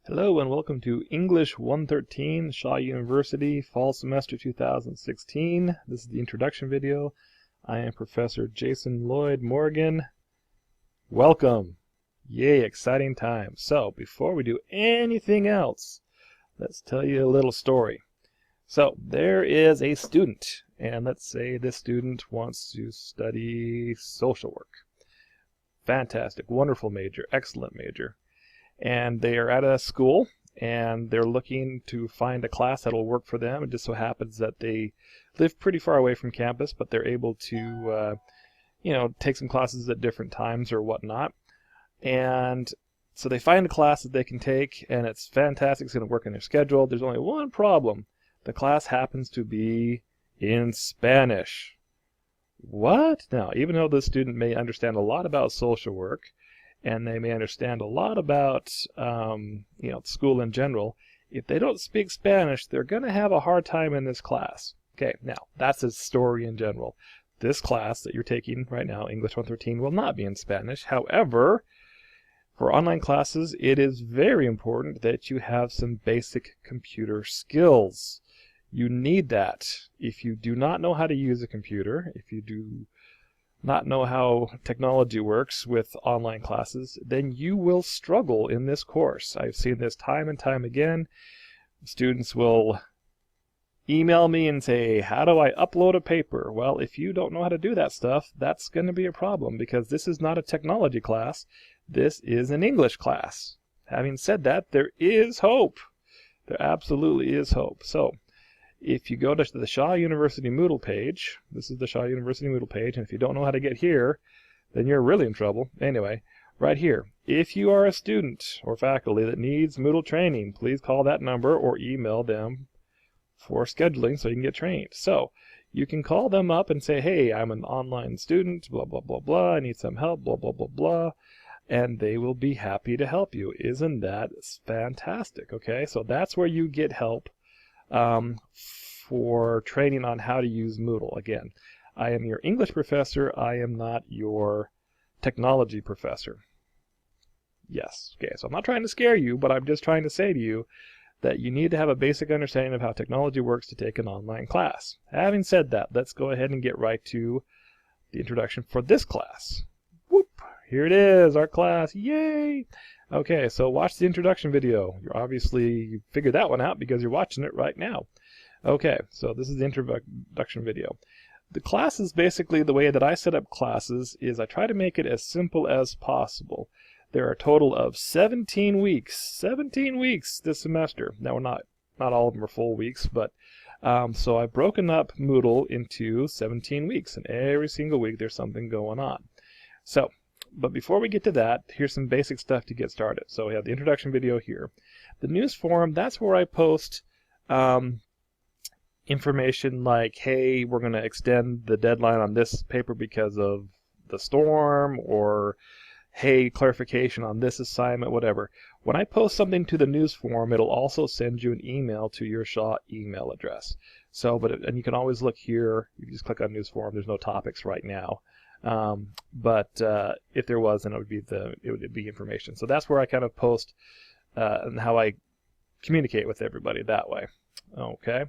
Hello and welcome to English 113, Shaw University, Fall Semester 2016. This is the introduction video. I am Professor Jason Lloyd Morgan. Welcome! Yay, exciting time. So, before we do anything else, let's tell you a little story. So, there is a student, and let's say this student wants to study social work. Fantastic, wonderful major, excellent major. And they are at a school and they're looking to find a class that'll work for them. It just so happens that they live pretty far away from campus, but they're able to take some classes at different times or whatnot. And so they find a class that they can take, and it's fantastic. It's going to work in their schedule. There's only one problem. The class happens to be in Spanish. What? Now, even though the student may understand a lot about social work, and they may understand a lot about school in general, if they don't speak Spanish, they're going to have a hard time in this class. Okay, now, that's a story in general. This class that you're taking right now, English 113, will not be in Spanish. However, for online classes, it is very important that you have some basic computer skills. You need that. If you do not know how to use a computer, if you do not know how technology works with online classes, then you will struggle in this course. I've seen this time and time again. Students will email me and say, how do I upload a paper? Well, if you don't know how to do that stuff, that's going to be a problem, because this is not a technology class. This is an English class. Having said that, there is hope. There absolutely is hope. So, if you go to the Shaw University Moodle page, this is the Shaw University Moodle page, and if you don't know how to get here, then you're really in trouble. Anyway, right here, if you are a student or faculty that needs Moodle training, please call that number or email them for scheduling so you can get trained. So, you can call them up and say, hey, I'm an online student, blah, blah, blah, blah, I need some help, blah, blah, blah, blah, and they will be happy to help you. Isn't that fantastic? Okay, so that's where you get help for training on how to use Moodle. Again, I am your English professor. I am not your technology professor. Yes. Okay, so I'm not trying to scare you, but I'm just trying to say to you that you need to have a basic understanding of how technology works to take an online class. Having said that, let's go ahead and get right to the introduction for this class. Whoop! Here it is, our class. Yay! Okay, so watch the introduction video. You figured that one out because you're watching it right now. Okay, so this is the introduction video. The class is basically, the way that I set up classes is I try to make it as simple as possible. There are a total of 17 weeks. 17 weeks this semester. Now, not all of them are full weeks, but so I've broken up Moodle into 17 weeks, and every single week there's something going on. So, but before we get to that, here's some basic stuff to get started. So we have the introduction video here. The news forum, that's where I post information like, hey, we're going to extend the deadline on this paper because of the storm, or hey, clarification on this assignment, whatever. When I post something to the news forum, it'll also send you an email to your Shaw email address. So, and you can always look here. You can just click on news forum. There's no topics right now. But if there was, then it would be information. So that's where I kind of post and how I communicate with everybody that way. Okay.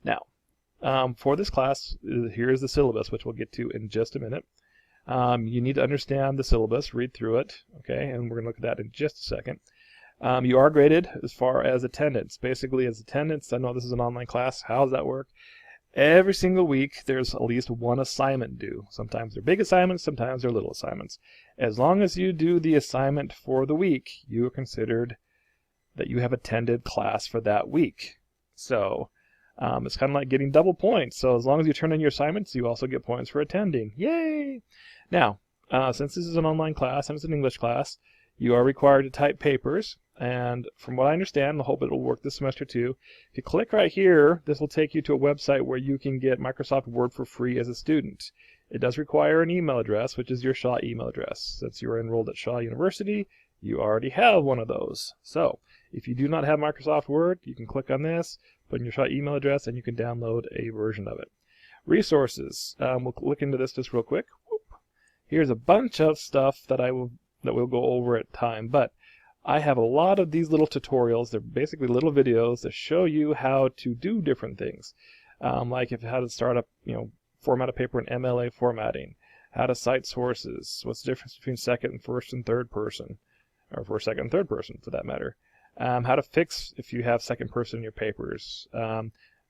Now, for this class, here is the syllabus, which we'll get to in just a minute. You need to understand the syllabus, read through it, okay, and we're going to look at that in just a second. You are graded as far as attendance. Basically, as attendance, I know this is an online class. How does that work? Every single week, there's at least one assignment due. Sometimes they're big assignments, sometimes they're little assignments. As long as you do the assignment for the week, you are considered that you have attended class for that week. So, it's kind of like getting double points. So as long as you turn in your assignments, you also get points for attending. Yay! Now, since this is an online class and it's an English class, you are required to type papers. And from what I understand, I hope it will work this semester too. If you click right here, this will take you to a website where you can get Microsoft Word for free as a student. It does require an email address, which is your Shaw email address. Since you're enrolled at Shaw University, you already have one of those. So, if you do not have Microsoft Word, you can click on this, put in your Shaw email address, and you can download a version of it. Resources. We'll look into this just real quick. Here's a bunch of stuff that we'll go over at time, but I have a lot of these little tutorials. They're basically little videos that show you how to do different things. Like how to start up, format a paper in MLA formatting, how to cite sources, what's the difference between second and first and third person, or first, second, and third person for that matter. How to fix if you have second person in your papers.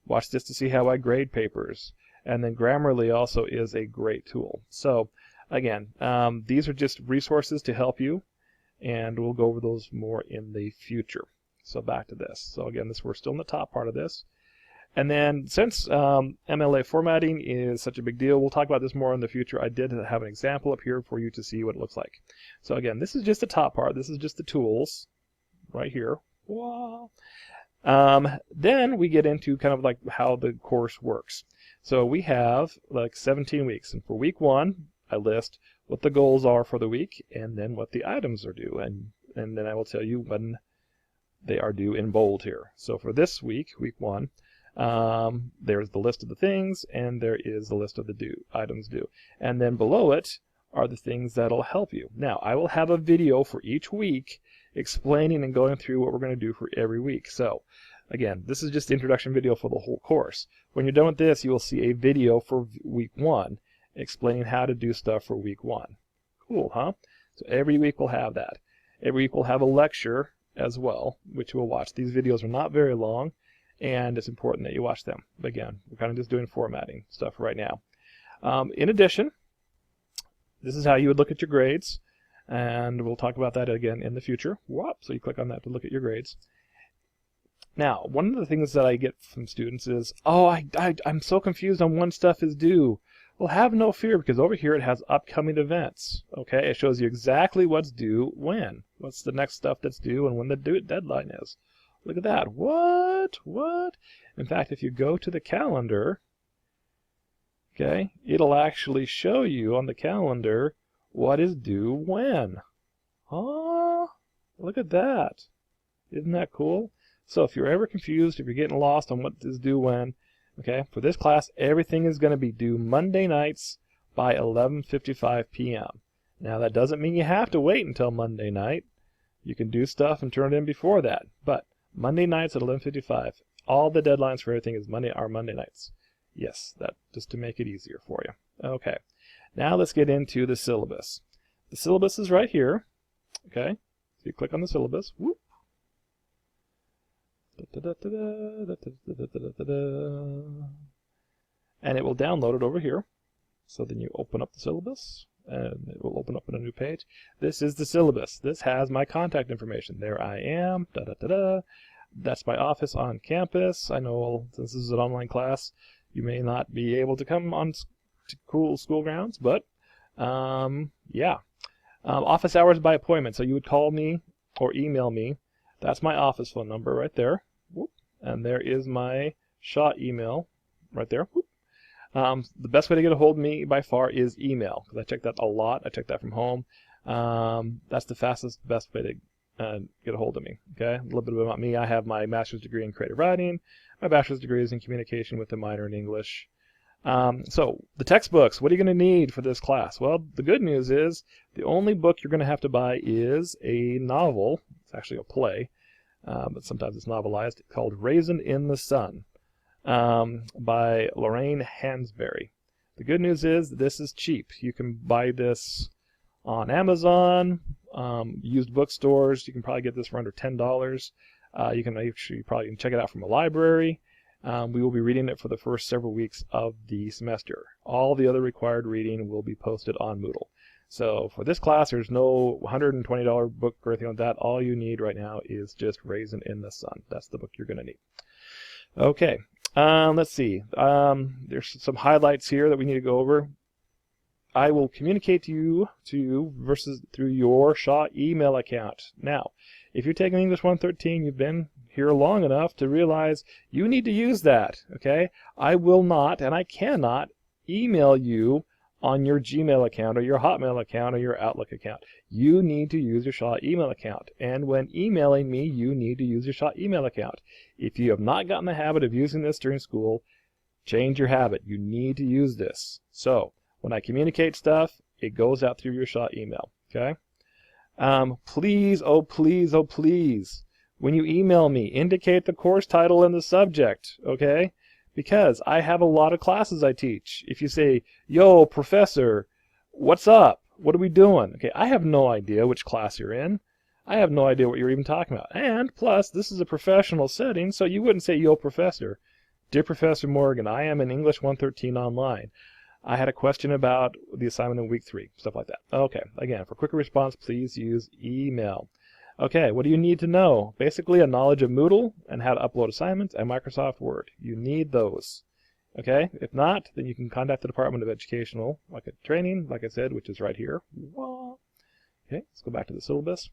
Watch this to see how I grade papers. And then Grammarly also is a great tool. So again, these are just resources to help you, and we'll go over those more in the future. So back to this. So again, we're still in the top part of this. And then since MLA formatting is such a big deal, we'll talk about this more in the future. I did have an example up here for you to see what it looks like. So again, this is just the top part. This is just the tools right here. Wow. Then we get into kind of like how the course works. So we have like 17 weeks, and for week 1, I list what the goals are for the week, and then what the items are due, and then I will tell you when they are due in bold here. So for this week, week 1, there's the list of the things, and there is the list of the items due, and then below it are the things that'll help you. Now, I will have a video for each week explaining and going through what we're going to do for every week. So again, this is just the introduction video for the whole course. When you're done with this, you will see a video for week 1 explaining how to do stuff for week 1. Cool, huh? So every week we'll have that. Every week we'll have a lecture as well, which we'll watch. These videos are not very long, and it's important that you watch them. But again, we're kind of just doing formatting stuff right now. In addition, this is how you would look at your grades, and we'll talk about that again in the future. Whoop, so you click on that to look at your grades. Now, one of the things that I get from students is, oh, I'm so confused on when stuff is due. Well, have no fear, because over here it has upcoming events. Okay, it shows you exactly what's due when. What's the next stuff that's due and when the deadline is. Look at that. What? In fact, if you go to the calendar, okay, it'll actually show you on the calendar what is due when. Oh, look at that. Isn't that cool? So if you're ever confused, if you're getting lost on what is due when, okay, for this class, everything is going to be due Monday nights by 11:55 p.m. Now, that doesn't mean you have to wait until Monday night. You can do stuff and turn it in before that. But Monday nights at 11:55. All the deadlines for everything are Monday nights. Yes, that just to make it easier for you. Okay, now let's get into the syllabus. The syllabus is right here. Okay, so you click on the syllabus. Whoop. And it will download it over here. So then you open up the syllabus, and it will open up in a new page. This is the syllabus. This has my contact information. There I am. That's my office on campus. I know since this is an online class, you may not be able to come on to cool school grounds, but yeah. Office hours by appointment. So you would call me or email me. That's my office phone number right there. Whoop. And there is my Shaw email right there. Whoop. The best way to get a hold of me by far is email, because I check that a lot. I check that from home. That's the fastest, best way to get a hold of me. Okay, a little bit about me. I have my master's degree in creative writing. My bachelor's degree is in communication with a minor in English. So the textbooks, what are you going to need for this class? Well, the good news is the only book you're going to have to buy is a novel. It's actually a play, but sometimes it's novelized, called Raisin in the Sun by Lorraine Hansberry. The good news is this is cheap. You can buy this on Amazon, used bookstores. You can probably get this for under $10. You can actually probably check it out from a library. We will be reading it for the first several weeks of the semester. All the other required reading will be posted on Moodle. So for this class, there's no $120 book or anything like that. All you need right now is just Raisin in the Sun. That's the book you're going to need. Okay, let's see. There's some highlights here that we need to go over. I will communicate to you versus through your Shaw email account. Now, if you're taking English 113, you've been here long enough to realize you need to use that, okay? I will not and I cannot email you on your Gmail account or your Hotmail account or your Outlook account. You need to use your Shaw email account. And when emailing me, you need to use your Shaw email account. If you have not gotten the habit of using this during school, change your habit. You need to use this. So when I communicate stuff, it goes out through your Shaw email, okay? Please, oh please, oh please, when you email me, indicate the course title and the subject, okay? Because I have a lot of classes I teach. If you say, yo, professor, what's up? What are we doing? Okay, I have no idea which class you're in. I have no idea what you're even talking about. And plus, this is a professional setting, so you wouldn't say, yo, professor. Dear Professor Morgan, I am in English 113 online. I had a question about the assignment in week 3, stuff like that. Okay, again, for quicker response, please use email. Okay, what do you need to know? Basically, a knowledge of Moodle and how to upload assignments and Microsoft Word. You need those. Okay, if not, then you can contact the Department of Educational Training, like I said, which is right here. Okay, let's go back to the syllabus.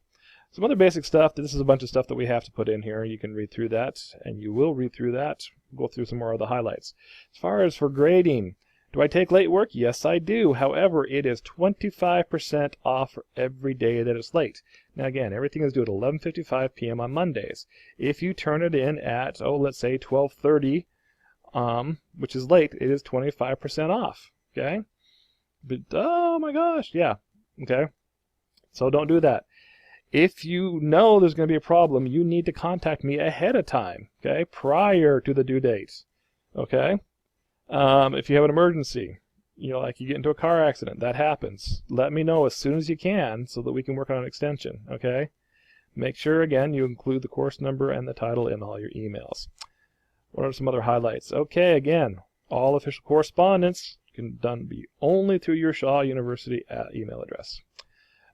Some other basic stuff. This is a bunch of stuff that we have to put in here. You can read through that, and you will read through that. We'll go through some more of the highlights. As far as for grading, do I take late work? Yes, I do. However, it is 25% off for every day that it's late. Now, again, everything is due at 11:55 p.m. on Mondays. If you turn it in at, let's say 12:30, which is late, it is 25% off. Okay? But, oh my gosh, yeah. Okay? So don't do that. If you know there's going to be a problem, you need to contact me ahead of time, okay, prior to the due date, okay? If you have an emergency, like you get into a car accident, that happens. Let me know as soon as you can so that we can work on an extension, okay? Make sure, again, you include the course number and the title in all your emails. What are some other highlights? Okay, again, all official correspondence can be only through your Shaw University email address.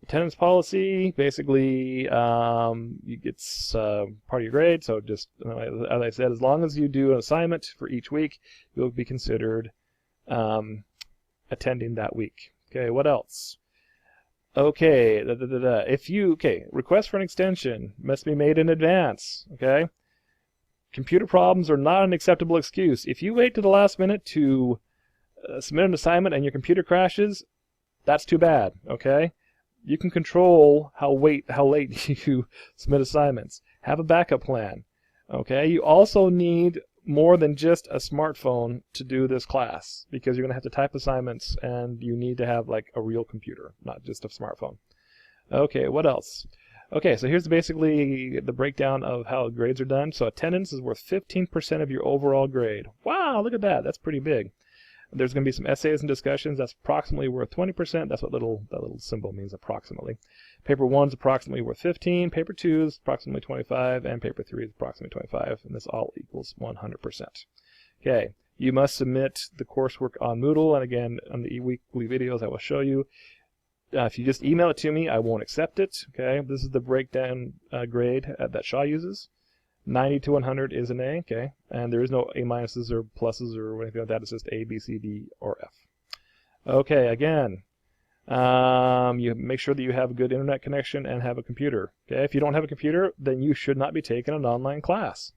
Attendance policy, basically, it's part of your grade, so just, as I said, as long as you do an assignment for each week, you'll be considered attending that week. Okay, what else? Okay, request for an extension must be made in advance, okay? Computer problems are not an acceptable excuse. If you wait to the last minute to submit an assignment and your computer crashes, that's too bad, okay? You can control how late you submit assignments. Have a backup plan. Okay? You also need more than just a smartphone to do this class because you're going to have to type assignments and you need to have like a real computer, not just a smartphone. Okay, what else? Okay, so here's basically the breakdown of how grades are done. So attendance is worth 15% of your overall grade. Wow, look at that. That's pretty big. There's going to be some essays and discussions. That's approximately worth 20%. That's what that little symbol means, approximately. Paper 1 is approximately worth 15. Paper 2 is approximately 25. And paper 3 is approximately 25. And this all equals 100%. Okay, you must submit the coursework on Moodle. And again, on the weekly videos, I will show you. If you just email it to me, I won't accept it. Okay, this is the breakdown grade that Shaw uses. 90 to 100 is an A, okay? And there is no A minuses or pluses or anything like that. It's just A, B, C, D, or F. Okay, again, you make sure that you have a good internet connection and have a computer. Okay, if you don't have a computer, then you should not be taking an online class.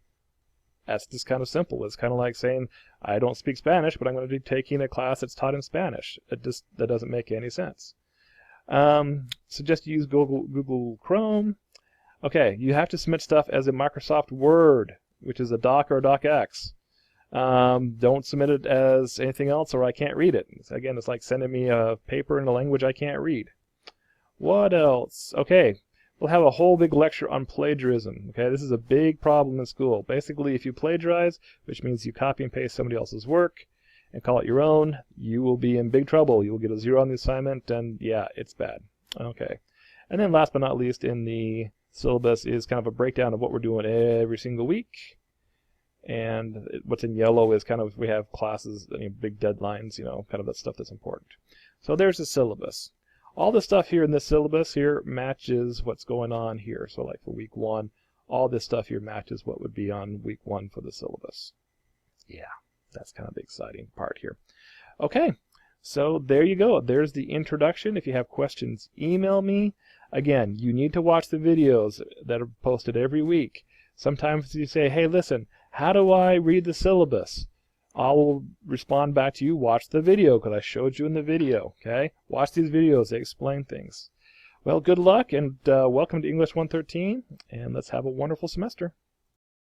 That's just kind of simple. It's kind of like saying, I don't speak Spanish, but I'm going to be taking a class that's taught in Spanish. That doesn't make any sense. Suggest you use Google Chrome. Okay, you have to submit stuff as a Microsoft Word, which is a doc or a docx. Don't submit it as anything else or I can't read it. Again, it's like sending me a paper in a language I can't read. What else? Okay, we'll have a whole big lecture on plagiarism. Okay, this is a big problem in school. Basically, if you plagiarize, which means you copy and paste somebody else's work and call it your own, you will be in big trouble. You will get a 0 on the assignment, and yeah, it's bad. Okay, and then last but not least in the syllabus is kind of a breakdown of what we're doing every single week. And what's in yellow is kind of, we have classes, big deadlines, kind of that stuff that's important. So there's the syllabus. All the stuff here in this syllabus here matches what's going on here. So like for week 1, all this stuff here matches what would be on week 1 for the syllabus. Yeah, that's kind of the exciting part here. Okay, so there you go. There's the introduction. If you have questions, email me. Again, you need to watch the videos that are posted every week. Sometimes you say, hey, listen, how do I read the syllabus? I'll respond back to you, watch the video, because I showed you in the video, okay? Watch these videos, they explain things. Well, good luck, and welcome to English 113, and let's have a wonderful semester.